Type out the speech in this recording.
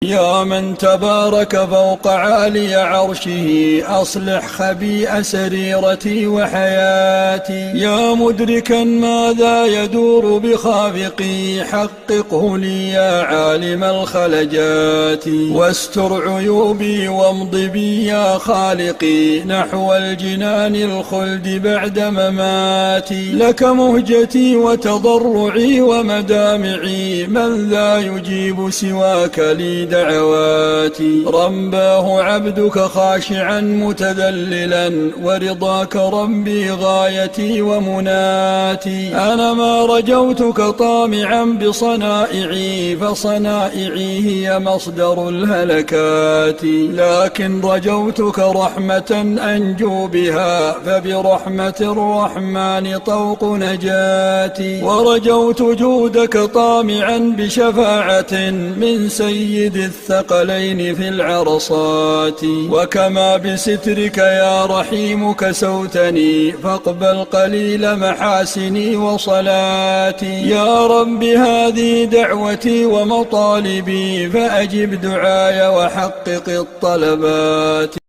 يا من تبارك فوق عالي عرشه، أصلح خبيئ سريرتي وحياتي. يا مدركا ماذا يدور بخافقي، حققه لي يا عالم الخلجات. واستر عيوبي وامض بي يا خالقي، نحو الجنان الخلد بعد مماتي. لك مهجتي وتضرعي ومدامعي، من ذا يجيب سواك لي دعواتي. رباه عبدك خاشعا متذللا، ورضاك ربي غايتي ومناتي. أنا ما رجوتك طامعا بصنائعي، فصنائعي هي مصدر الهلكات. لكن رجوتك رحمة أنجو بها، فبرحمة الرحمن طوق نجاتي. ورجوت جودك طامعا بشفاعة من سيد الثقلين في العرصات. وكما بسترك يا رحيم كسوتني، فاقبل قليل محاسني وصلاتي. يا رب هذه دعوتي ومطالبي، فأجب دعاي وحقق الطلبات.